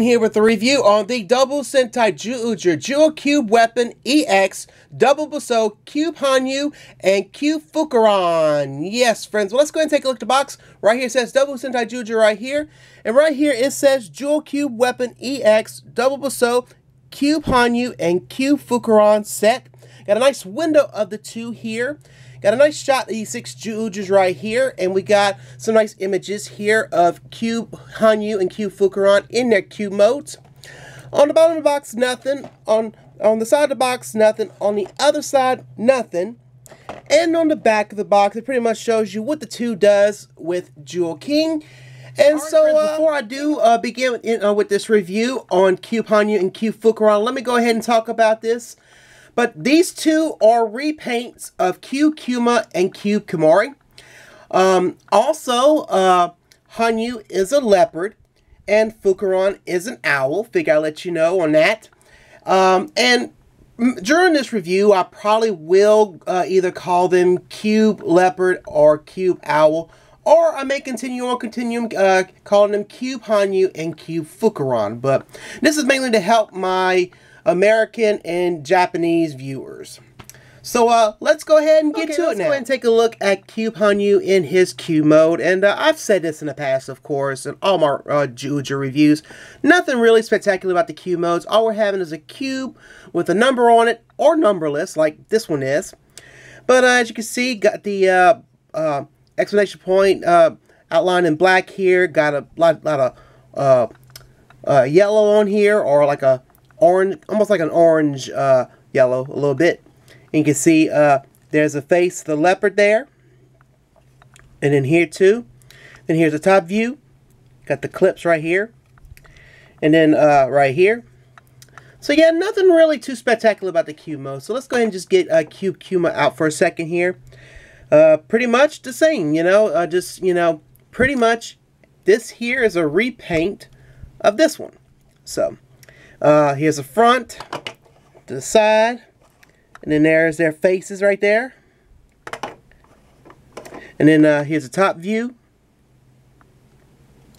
here with a review on the Doubutsu Sentai Zyuohger Dual Cube Weapon EX Doubutsu Busou Cube Hyou and Cube Fukurou. Yes, friends, well, let's go ahead and take a look at the box. Right here it says Doubutsu Sentai Zyuohger right here. And right here it says Dual Cube Weapon EX Doubutsu Busou Cube Hyou and Cube Fukurou set. Got a nice window of the two here. Got a nice shot of these 6 Zyuohgers right here, and we got some nice images here of Cube Hyou and Cube Fukurou in their cube modes. On the bottom of the box, nothing. On the side of the box, nothing. On the other side, nothing. And on the back of the box, it pretty much shows you what the two does with Jewel King. And so, before I do begin with this review on Cube Hyou and Cube Fukurou, let me go ahead and talk about this. But these two are repaints of Cube Kuma and Cube Kimori. Also, Hyou is a leopard and Fukurou is an owl. Figure I'll let you know on that. And during this review, I probably will either call them Cube Leopard or Cube Owl. Or I may continue calling them Cube Hyou and Cube Fukurou. But this is mainly to help my American and Japanese viewers. So let's go ahead and get to it now. Let's go ahead and take a look at Cube Hyou in his cube mode. And I've said this in the past, of course, in all my Zyuohger reviews. Nothing really spectacular about the cube modes. All we're having is a cube with a number on it, or numberless, like this one is. But as you can see, got the exclamation point outlined in black here. Got a lot of yellow on here, or like a orange, almost like an orange yellow a little bit. And you can see there's a face of the leopard there, and then here too. Then here's the top view. Got the clips right here, and then right here. So yeah, nothing really too spectacular about the cube mode. So let's go ahead and just get Cube Kuma out for a second here. Pretty much the same, you know, pretty much this here is a repaint of this one. So here's the front, to the side, and then there's their faces right there. And then here's the top view,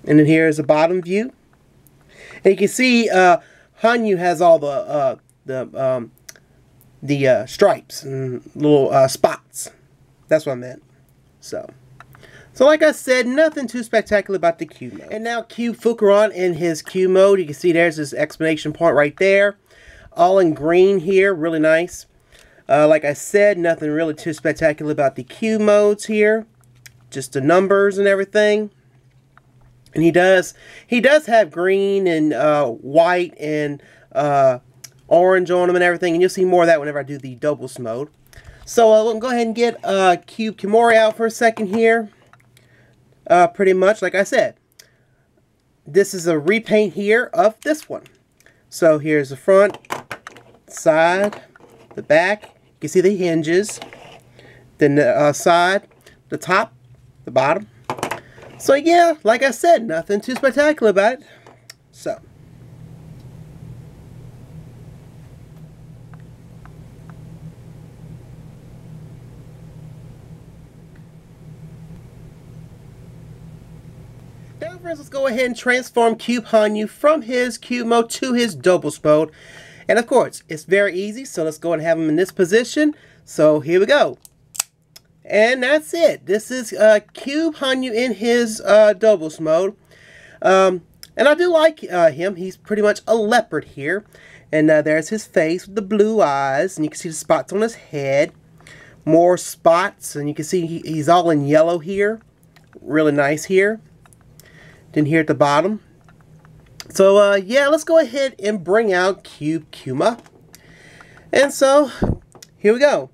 and then here's the bottom view. And you can see Hyou has all the stripes and little spots. That's what I meant. So like I said, nothing too spectacular about the cube mode. And now Cube Fukurou in his cube mode. You can see there's this exclamation point right there. All in green here. Really nice. Like I said, nothing really too spectacular about the cube modes here. Just the numbers and everything. And he does have green and white and orange on them and everything. And you'll see more of that whenever I do the Doubutsu mode. So we'll go ahead and get Cube Kimori out for a second here. Pretty much, like I said, this is a repaint here of this one. So here's the front, side, the back. You can see the hinges. Then the side, the top, the bottom. So yeah, like I said, nothing too spectacular about it. So. Now, friends, let's go ahead and transform Cube Hyou from his cube mode to his Doubutsu mode. And of course, it's very easy, so let's go and have him in this position. So here we go. And that's it. This is Cube Hyou in his Doubutsu mode. And I do like him. He's pretty much a leopard here. And there's his face with the blue eyes. And you can see the spots on his head. More spots. And you can see he's all in yellow here. Really nice here. Then here at the bottom. So yeah, let's go ahead and bring out Cube Kuma. And so here we go.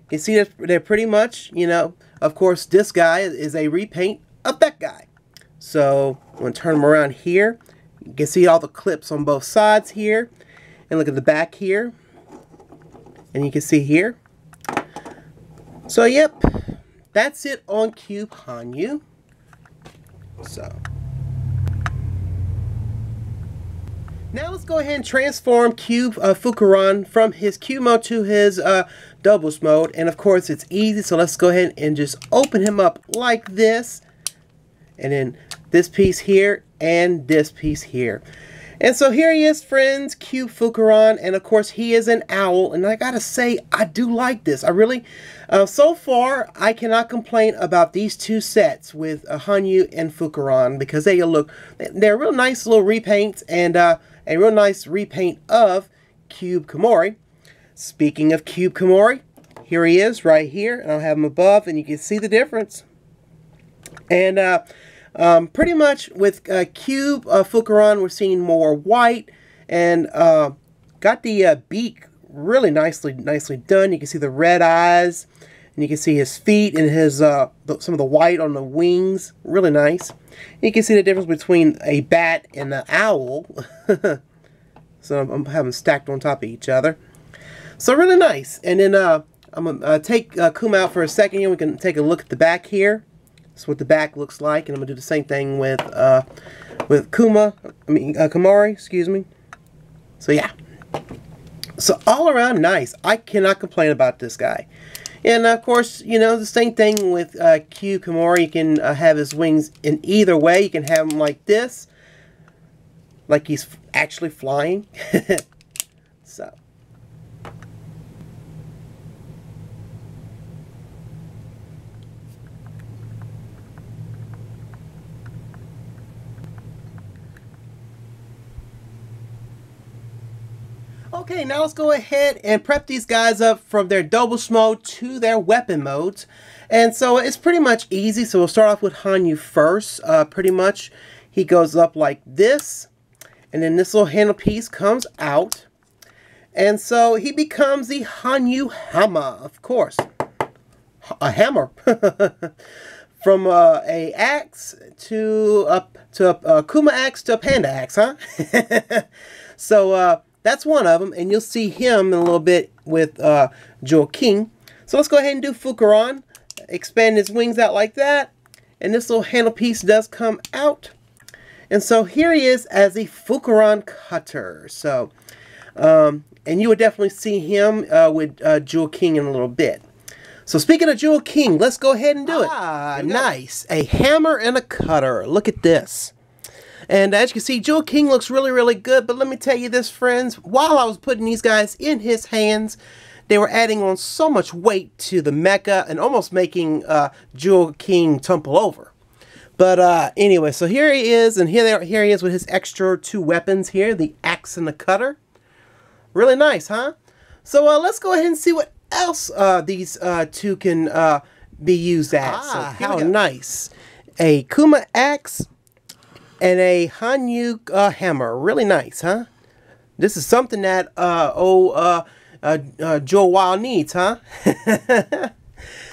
You see that they're pretty much, you know, of course this guy is a repaint of that guy. So I'm going to turn him around here. You can see all the clips on both sides here. And look at the back here. And you can see here. So yep, that's it on Cube Hyou. So. Now let's go ahead and transform Cube Fukurou from his cube mode to his Doubutsu mode. And of course it's easy, so let's go ahead and just open him up like this. And then this piece here and this piece here. And so here he is, friends, Cube Fukurou, and of course he is an owl, and I gotta say, I do like this. I really, so far, I cannot complain about these two sets with Hyou and Fukurou, because they're real nice little repaints, and a real nice repaint of Cube Komori. Speaking of Cube Komori, here he is right here, and I'll have him above, and you can see the difference. And pretty much with Cube Fukurou, we're seeing more white, and got the beak really nicely done. You can see the red eyes, and you can see his feet and his some of the white on the wings. Really nice. You can see the difference between a bat and an owl. So I'm having them stacked on top of each other. So really nice. And then I'm gonna take Kuma out for a second here. We can take a look at the back here. That's what the back looks like, and I'm gonna do the same thing with Komori, excuse me. So yeah, so all around nice. I cannot complain about this guy. And of course, you know, the same thing with Cube Komori. You can have his wings in either way. You can have him like this, like he's actually flying. So. Okay, now let's go ahead and prep these guys up from their Doubutsu mode to their weapon modes. And so it's pretty much easy. So we'll start off with Hyou first. Pretty much he goes up like this. And then this little handle piece comes out. And so he becomes the Hyou hammer, of course. A hammer. From a axe to a Kuma axe to a panda axe, huh? So that's one of them, and you'll see him in a little bit with Zyuohger. So let's go ahead and do Fukurou. Expand his wings out like that, and this little handle piece does come out. And so here he is as a Fukurou cutter. So, and you would definitely see him with Zyuohger in a little bit. So speaking of Zyuohger, let's go ahead and do it. Ah, nice. A hammer and a cutter. Look at this. And as you can see, Zyuohger looks really good. But let me tell you this, friends. While I was putting these guys in his hands, they were adding on so much weight to the mecha and almost making Zyuohger tumble over. But anyway, so here he is. And here he is with his extra two weapons here, the axe and the cutter. Really nice, huh? So let's go ahead and see what else these two can be used at. So how nice. A Kuma axe and a Hyou hammer. Really nice, huh? This is something that Joe Wild needs, huh?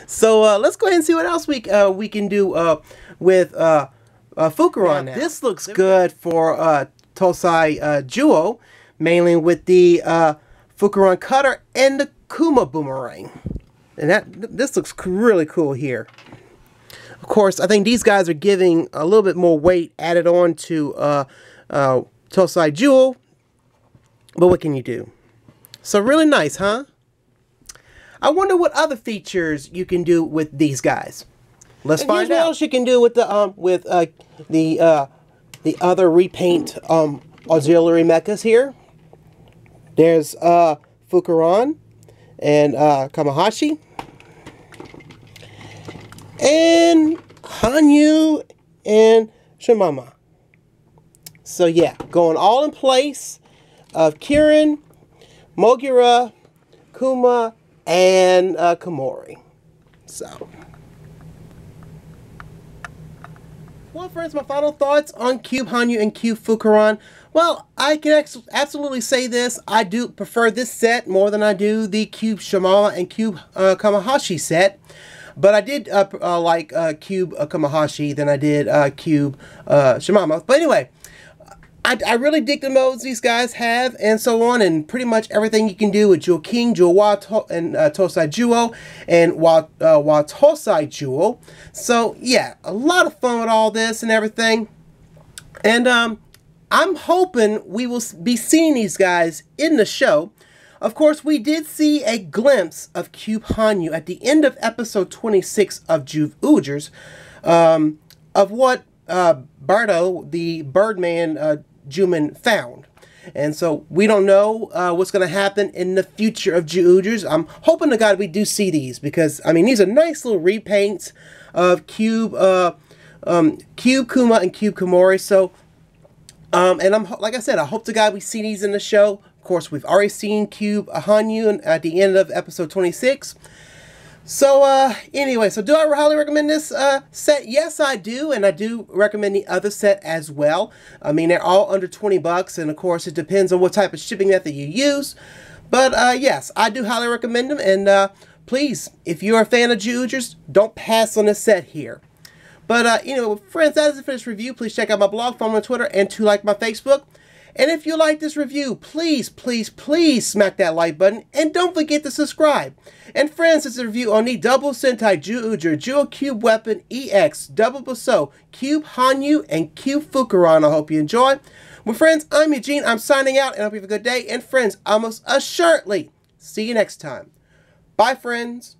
So let's go ahead and see what else we can do with Fukurou now. This looks good for Tosai Zyuohger, mainly with the Fukurou cutter and the Kuma boomerang. And this looks really cool here. Of course, I think these guys are giving a little bit more weight added on to Tosai Zyuohger. But what can you do? So really nice, huh? I wonder what other features you can do with these guys. Let's find out. What else you can do with the other repaint auxiliary mechas here. There's Fukurou and Kamahashi. And Hyou and Shimama. So yeah, going all in place of Kirin, Mogura, Kuma, and Komori. So, well, friends, my final thoughts on Cube Hyou and Cube Fukurou. Well, I can absolutely say this. I do prefer this set more than I do the Cube Shimama and Cube Kamahashi set. But I did like Cube Kamahashi than I did Cube Shimama. But anyway, I really dig the modes these guys have and so on, and pretty much everything you can do with Zyuohger, Zyuohger, and Tosai Zyuohger, and Tosai Zyuohger. So yeah, a lot of fun with all this and everything. And I'm hoping we will be seeing these guys in the show. Of course, we did see a glimpse of Cube Hyou at the end of episode 26 of Zyuohger's, of what Berto, the Birdman Juman found. And so we don't know what's going to happen in the future of Zyuohgers. I'm hoping to God we do see these, because, I mean, these are nice little repaints of Cube, Cube Kuma and Cube Komori. So, and I'm, like I said, I hope to God we see these in the show. Of course, we've already seen Cube Hyou at the end of episode 26. So, anyway, so do I highly recommend this set? Yes, I do, and I do recommend the other set as well. I mean, they're all under 20 bucks, and of course, it depends on what type of shipping method you use. But, yes, I do highly recommend them, and please, if you're a fan of Zyuohgers, don't pass on this set here. But, you know, friends, that is it for this review. Please check out my blog, follow me on Twitter, and to like my Facebook. And if you like this review, please, please, please smack that like button, and don't forget to subscribe. And friends, this is a review on the Doubutsu Sentai Zyuohger Dual Cube Weapon EX Doubutsu Busou Cube Hyou and Cube Fukurou. I hope you enjoy. Well, friends, I'm Eugene. I'm signing out, and I hope you have a good day. And friends, I most assuredly see you next time. Bye, friends.